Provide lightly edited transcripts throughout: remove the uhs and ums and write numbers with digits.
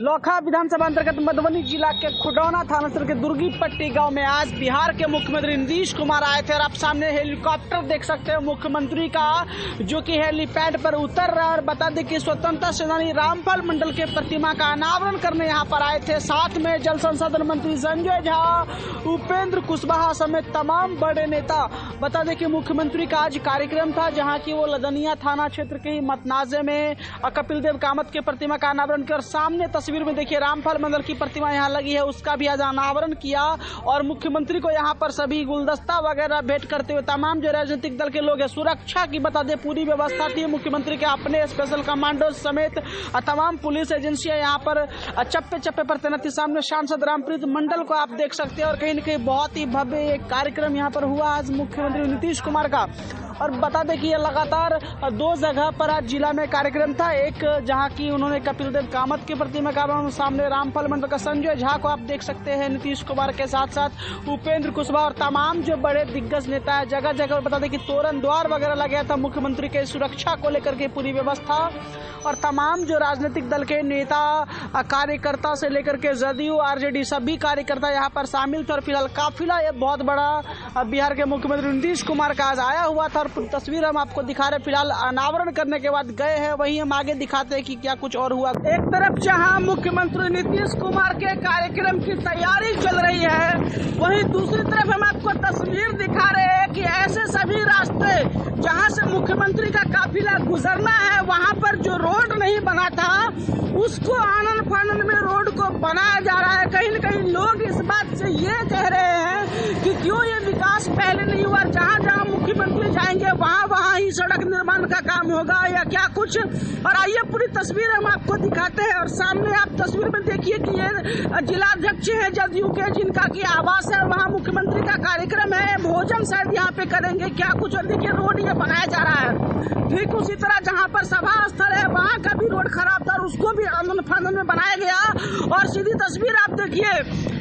लोखा विधानसभा अंतर्गत मधुबनी जिला के खुडौना थाना क्षेत्र के दुर्गी पट्टी गांव में आज बिहार के मुख्यमंत्री नीतीश कुमार आए थे और आप सामने हेलीकॉप्टर देख सकते हैं मुख्यमंत्री का, जो कि हेलीपैड पर उतर रहा है। और बता दें कि स्वतंत्रता सेनानी रामफल मंडल के प्रतिमा का अनावरण करने यहां पर आए थे। साथ में जल संसाधन मंत्री संजय झा, उपेंद्र कुशवाहा समेत तमाम बड़े नेता। बता दें कि मुख्यमंत्री का आज कार्यक्रम था, जहाँ की वो लदनिया थाना क्षेत्र के ही मतनाजे में कपिल देव कामत के प्रतिमा का अनावरण किया। और सामने तस्वीर में देखिए रामफल मंडल की प्रतिमा यहाँ लगी है, उसका भी आज अनावरण किया। और मुख्यमंत्री को यहाँ पर सभी गुलदस्ता वगैरह भेंट करते हुए तमाम जो राजनीतिक दल के लोग हैं, सुरक्षा की बता दें पूरी व्यवस्था थी। मुख्यमंत्री के अपने स्पेशल कमांडो समेत तमाम पुलिस एजेंसियां यहाँ पर चप्पे चप्पे पर तैनात थी। सामने सांसद रामप्रीत मंडल को आप देख सकते हैं। और कहीं न कहीं बहुत ही भव्य एक कार्यक्रम यहाँ पर हुआ आज मुख्यमंत्री नीतीश कुमार का। और बता दें कि ये लगातार दो जगह पर आज जिला में कार्यक्रम था। एक जहां की उन्होंने कपिल देव कामत की प्रतिमा का, सामने रामफल मंडल का संजय झा को आप देख सकते हैं, नीतीश कुमार के साथ साथ उपेंद्र कुशवाहा और तमाम जो बड़े दिग्गज नेता है। जगह जगह बता दें कि तोरण द्वार वगैरह लगा था मुख्यमंत्री के सुरक्षा को लेकर के पूरी व्यवस्था। और तमाम जो राजनीतिक दल के नेता कार्यकर्ता से लेकर के जदयू आरजेडी सभी कार्यकर्ता यहाँ पर शामिल थे। और फिलहाल काफिला ये बहुत बड़ा बिहार के मुख्यमंत्री नीतीश कुमार का आज आया हुआ था। और तस्वीर हम आपको दिखा रहे, फिलहाल अनावरण करने के बाद गए हैं, वहीं हम आगे दिखाते हैं कि क्या कुछ और हुआ। एक तरफ जहां मुख्यमंत्री नीतीश कुमार के कार्यक्रम की तैयारी चल रही है, वहीं दूसरी तरफ हम आपको तस्वीर दिखा रहे हैं कि ऐसे सभी रास्ते जहां से मुख्यमंत्री का काफिला गुजरना है, वहां पर जो रोड नहीं बना था उसको आनन फानन में रोड को बनाया जा रहा है। कहीं न कहीं लोग इस बात से ये कह रहे हैं कि क्यों ये विकास पहले नहीं हुआ, जहां जहां मुख्यमंत्री जाएंगे वहां ही सड़क निर्माण का काम होगा या क्या कुछ। और आइए पूरी तस्वीर हम आपको दिखाते हैं। और सामने आप तस्वीर में देखिए कि ये जिलाध्यक्ष है जदयू के, जिनका की आवास है, वहाँ मुख्यमंत्री का कार्यक्रम है, भोजन शायद यहाँ पे करेंगे क्या कुछ। और देखिए रोड ये बनाया जा रहा है। ठीक उसी तरह जहाँ पर सभा स्थल है वहाँ का भी रोड खराब था और उसको भी आनंद फानन में बनाया गया। और सीधी तस्वीर आप देखिए,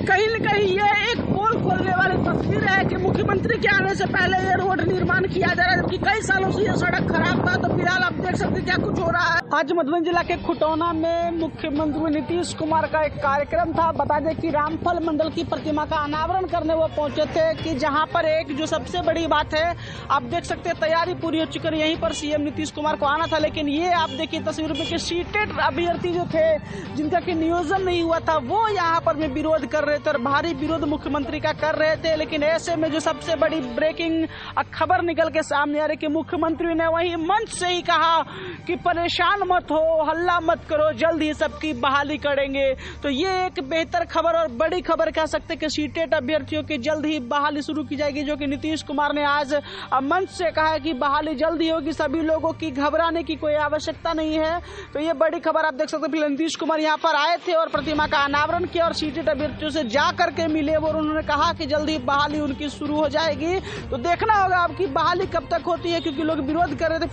कहीं न कहीं ये एक पोल खोलने वाली तस्वीर है कि मुख्यमंत्री के आने से पहले ये रोड निर्माण किया जा रहा है, जबकि कई सालों से ये सड़क खराब था। तो फिलहाल आप देख सकते हैं क्या कुछ हो रहा है। आज मधुबनी जिला के खुटौना में मुख्यमंत्री नीतीश कुमार का एक कार्यक्रम था। बता दें कि रामफल मंडल की प्रतिमा का अनावरण करने वो पहुंचे थे, कि जहां पर एक जो सबसे बड़ी बात है, आप देख सकते हैं तैयारी पूरी हो चुकी है। यहीं पर सीएम नीतीश कुमार को आना था, लेकिन ये आप देखिए तस्वीर में कि सीटेड अभ्यर्थी जो थे जिनका कि नियोजन नहीं हुआ था, वो यहाँ पर में विरोध कर रहे थे और भारी विरोध मुख्यमंत्री का कर रहे थे। लेकिन ऐसे में जो सबसे बड़ी ब्रेकिंग खबर निकल के सामने आ रही कि मुख्यमंत्री ने वही मंच से ही कहा कि परेशान मत हो, हल्ला मत करो, जल्द ही सबकी बहाली करेंगे। तो ये एक बेहतर खबर और बड़ी खबर कह सकते कि सीटेड अभ्यर्थियों की जल्द ही बहाली शुरू की जाएगी, जो कि नीतीश कुमार ने आज मंच से कहा है कि बहाली जल्द ही होगी, सभी लोगों की घबराने की कोई आवश्यकता नहीं है। तो ये बड़ी खबर आप देख सकते हैं। नीतीश कुमार यहाँ पर आए थे और प्रतिमा का अनावरण किया और सीटेड अभ्यर्थियों से जा करके मिले और उन्होंने कहा कि जल्द ही बहाली उनकी शुरू हो जाएगी। तो देखना होगा आपकी बहाली कब तक होती है, क्योंकि लोग विरोध कर रहे थे।